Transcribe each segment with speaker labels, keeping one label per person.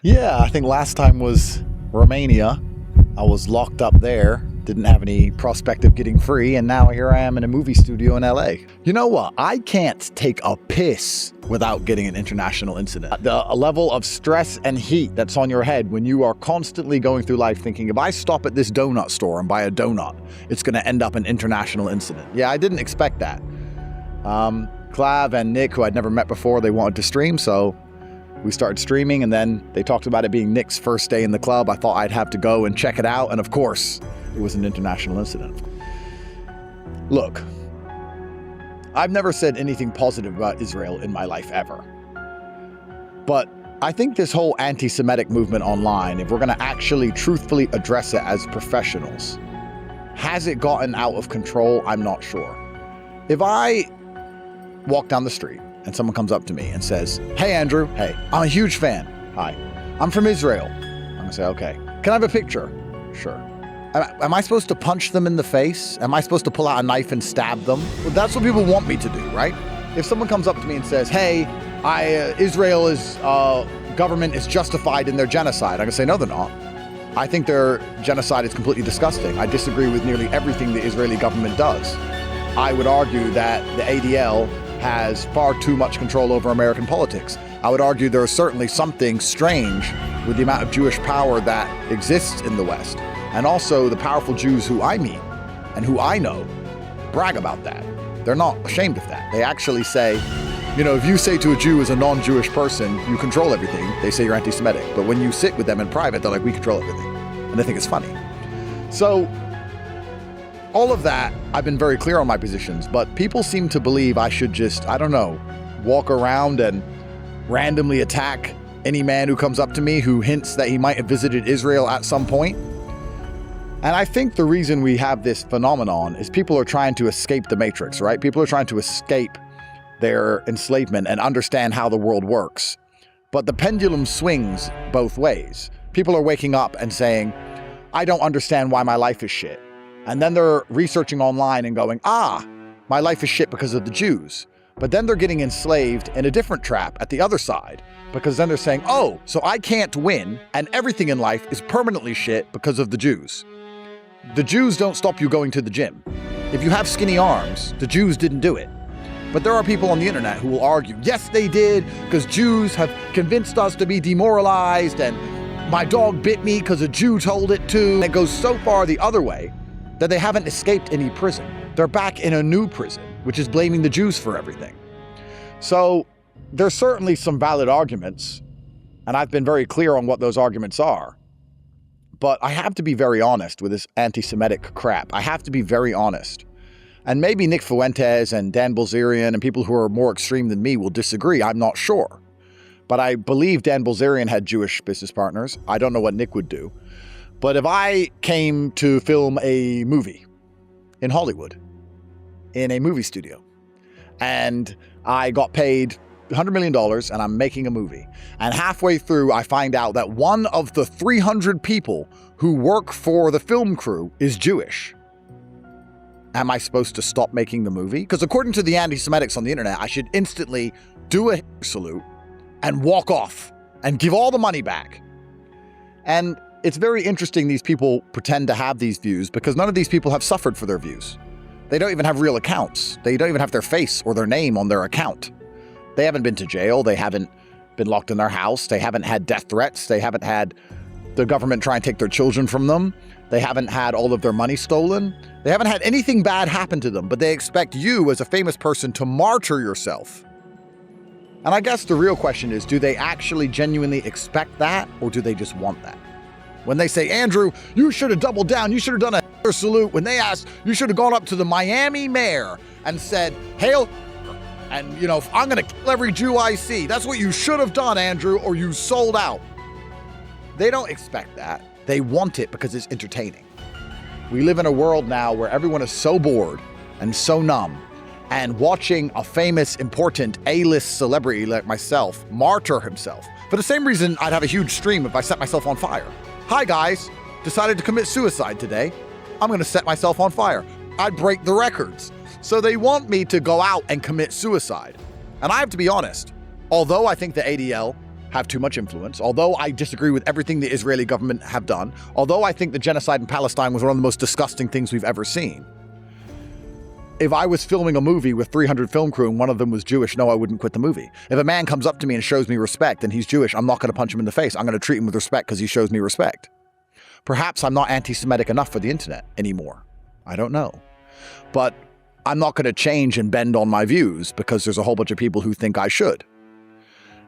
Speaker 1: Yeah, I think last time was Romania. I was locked up there, didn't have any prospect of getting free, and now here I am in a movie studio in LA. You know what? I can't take a piss without getting an international incident. The level of stress and heat that's on your head when you are constantly going through life thinking, if I stop at this donut store and buy a donut, it's going to end up an international incident. Yeah, I didn't expect that. Clav and Nick, who I'd never met before, they wanted to stream, so we started streaming, and then they talked about it being Nick's first day in the club. I thought I'd have to go and check it out, and of course, it was an international incident. Look, I've never said anything positive about Israel in my life ever. But I think this whole anti-Semitic movement online, if we're going to actually truthfully address it as professionals, has it gotten out of control? I'm not sure. If I walk down the street and someone comes up to me and says, "Hey, Andrew, hey, I'm a huge fan. Hi, I'm from Israel." I'm gonna say, "Okay, can I have a picture?" "Sure." Am I supposed to punch them in the face? Am I supposed to pull out a knife and stab them? Well, that's what people want me to do, right? If someone comes up to me and says, "Hey, Israel's government is justified in their genocide," I can say, "No, they're not. I think their genocide is completely disgusting. I disagree with nearly everything the Israeli government does. I would argue that the ADL has far too much control over American politics. I would argue there is certainly something strange with the amount of Jewish power that exists in the West. And also the powerful Jews who I meet and who I know brag about that. They're not ashamed of that. They actually say, you know, if you say to a Jew as a non-Jewish person, you control everything, they say you're anti-Semitic. But when you sit with them in private, they're like, we control everything. And they think it's funny. So all of that, I've been very clear on my positions, but people seem to believe I should just, I don't know, walk around and randomly attack any man who comes up to me who hints that he might have visited Israel at some point. And I think the reason we have this phenomenon is people are trying to escape the matrix, right? People are trying to escape their enslavement and understand how the world works. But the pendulum swings both ways. People are waking up and saying, I don't understand why my life is shit. And then they're researching online and going, my life is shit because of the Jews. But then they're getting enslaved in a different trap at the other side, because then they're saying, oh, so I can't win and everything in life is permanently shit because of the Jews. The Jews don't stop you going to the gym. If you have skinny arms, the Jews didn't do it. But there are people on the internet who will argue, yes, they did, because Jews have convinced us to be demoralized, and my dog bit me because a Jew told it to. And it goes so far the other way that they haven't escaped any prison. They're back in a new prison, which is blaming the Jews for everything. So there's certainly some valid arguments, and I've been very clear on what those arguments are. But I have to be very honest with this anti-Semitic crap. I have to be very honest. And maybe Nick Fuentes and Dan Bilzerian and people who are more extreme than me will disagree. I'm not sure. But I believe Dan Bilzerian had Jewish business partners. I don't know what Nick would do. But if I came to film a movie in Hollywood, in a movie studio, and I got paid $100 million and I'm making a movie, and halfway through I find out that one of the 300 people who work for the film crew is Jewish, am I supposed to stop making the movie? Because according to the anti-Semitics on the internet, I should instantly do a salute and walk off and give all the money back. And it's very interesting these people pretend to have these views, because none of these people have suffered for their views. They don't even have real accounts. They don't even have their face or their name on their account. They haven't been to jail. They haven't been locked in their house. They haven't had death threats. They haven't had the government try and take their children from them. They haven't had all of their money stolen. They haven't had anything bad happen to them, but they expect you as a famous person to martyr yourself. And I guess the real question is, do they actually genuinely expect that, or do they just want that? When they say, Andrew, you should have doubled down, you should have done a salute. When they asked, you should have gone up to the Miami mayor and said, hail, and, you know, I'm going to kill every Jew I see. That's what you should have done, Andrew, or you sold out. They don't expect that. They want it because it's entertaining. We live in a world now where everyone is so bored and so numb, and watching a famous, important A-list celebrity like myself martyr himself. For the same reason I'd have a huge stream if I set myself on fire. Hi guys, decided to commit suicide today. I'm going to set myself on fire. I'd break the records. So they want me to go out and commit suicide. And I have to be honest, although I think the ADL have too much influence, although I disagree with everything the Israeli government have done, although I think the genocide in Palestine was one of the most disgusting things we've ever seen. If I was filming a movie with 300 film crew and one of them was Jewish, no, I wouldn't quit the movie. If a man comes up to me and shows me respect and he's Jewish, I'm not going to punch him in the face. I'm going to treat him with respect because he shows me respect. Perhaps I'm not anti-Semitic enough for the internet anymore. I don't know. But I'm not going to change and bend on my views because there's a whole bunch of people who think I should.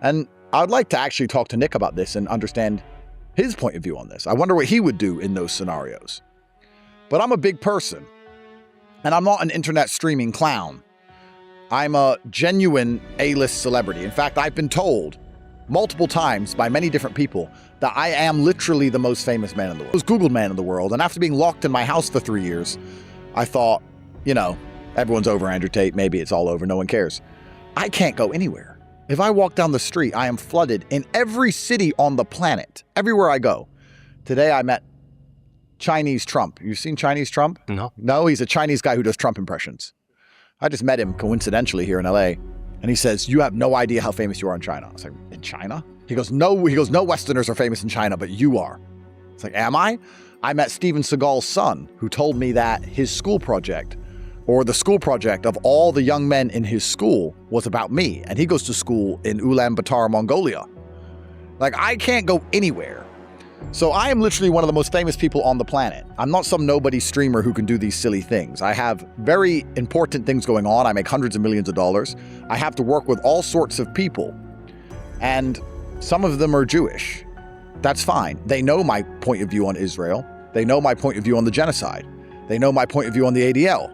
Speaker 1: And I'd like to actually talk to Nick about this and understand his point of view on this. I wonder what he would do in those scenarios. But I'm a big person. And I'm not an internet streaming clown. I'm a genuine A-list celebrity. In fact, I've been told multiple times by many different people that I am literally the most famous man in the world. I was Googled man in the world, and after being locked in my house for 3 years, I thought, you know, everyone's over Andrew Tate, maybe it's all over, no one cares. I can't go anywhere. If I walk down the street, I am flooded in every city on the planet, everywhere I go. Today I met Chinese Trump. You've seen Chinese Trump?
Speaker 2: No.
Speaker 1: No, he's a Chinese guy who does Trump impressions. I just met him coincidentally here in LA. And he says, you have no idea how famous you are in China. I was like, in China? He goes, no Westerners are famous in China, but you are. It's like, am I? I met Steven Seagal's son, who told me that his school project, or the school project of all the young men in his school, was about me. And he goes to school in Ulaanbaatar, Mongolia. Like, I can't go anywhere. So I am literally one of the most famous people on the planet. I'm not some nobody streamer who can do these silly things. I have very important things going on. I make hundreds of millions of dollars. I have to work with all sorts of people. And some of them are Jewish. That's fine. They know my point of view on Israel. They know my point of view on the genocide. They know my point of view on the ADL.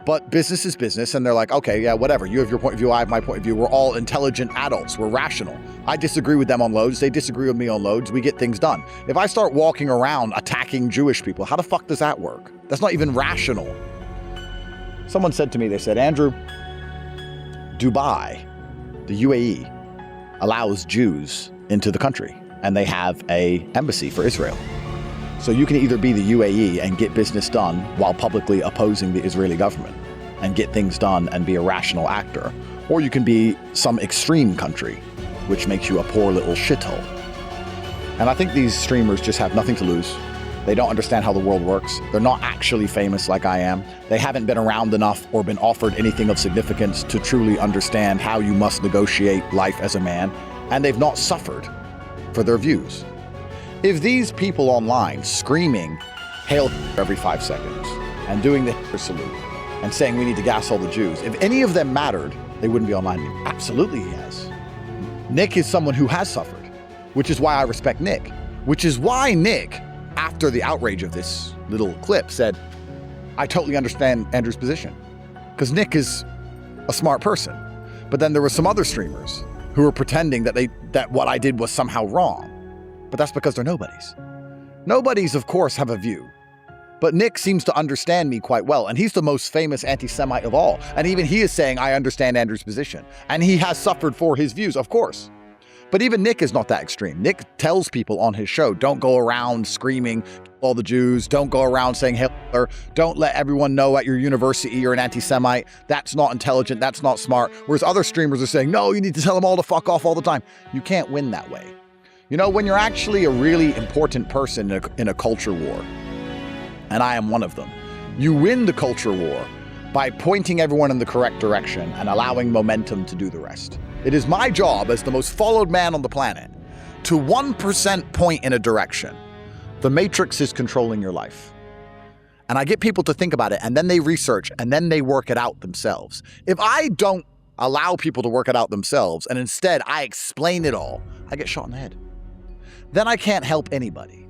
Speaker 1: But business is business, and they're like, okay, yeah, whatever. You have your point of view, I have my point of view. We're all intelligent adults. We're rational. I disagree with them on loads. They disagree with me on loads. We get things done. If I start walking around attacking Jewish people, how the fuck does that work? That's not even rational. Someone said to me, they said, Andrew, Dubai, the UAE, allows Jews into the country, and they have an embassy for Israel. So you can either be the UAE and get business done while publicly opposing the Israeli government and get things done and be a rational actor, or you can be some extreme country, which makes you a poor little shithole. And I think these streamers just have nothing to lose. They don't understand how the world works. They're not actually famous like I am. They haven't been around enough or been offered anything of significance to truly understand how you must negotiate life as a man, and they've not suffered for their views. If these people online screaming hail every 5 seconds and doing the salute and saying we need to gas all the Jews, if any of them mattered, they wouldn't be online anymore. Absolutely he has. Nick is someone who has suffered, which is why I respect Nick, which is why Nick, after the outrage of this little clip, said, I totally understand Andrew's position. Because Nick is a smart person. But then there were some other streamers who were pretending that what I did was somehow wrong. But that's because they're nobodies. Nobodies, of course, have a view. But Nick seems to understand me quite well, and he's the most famous anti-Semite of all. And even he is saying, I understand Andrew's position. And he has suffered for his views, of course. But even Nick is not that extreme. Nick tells people on his show, don't go around screaming all the Jews, don't go around saying Hitler, don't let everyone know at your university you're an anti-Semite. That's not intelligent, that's not smart. Whereas other streamers are saying, no, you need to tell them all to fuck off all the time. You can't win that way. You know, when you're actually a really important person in a culture war, and I am one of them, you win the culture war by pointing everyone in the correct direction and allowing momentum to do the rest. It is my job as the most followed man on the planet to 1% point in a direction. The matrix is controlling your life. And I get people to think about it, and then they research, and then they work it out themselves. If I don't allow people to work it out themselves, and instead I explain it all, I get shot in the head. Then I can't help anybody.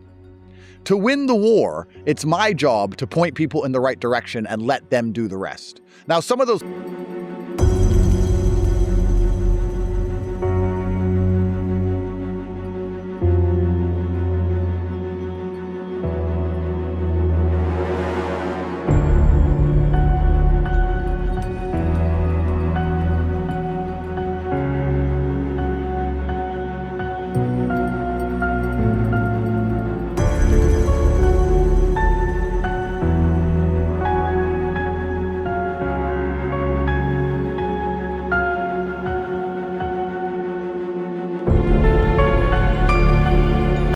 Speaker 1: To win the war, it's my job to point people in the right direction and let them do the rest. Now, some of those